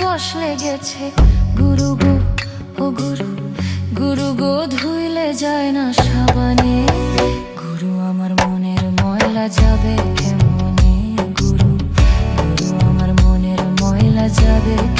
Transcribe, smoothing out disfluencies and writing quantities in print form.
কষ লেগেছে। গুরু গো ও গুরু, গুরু গো ধুইলে যায় না সাবানে। গুরু আমার মনের ময়লা যাবে কেমনে? গুরু, গুরু আমার মনের ময়লা যাবে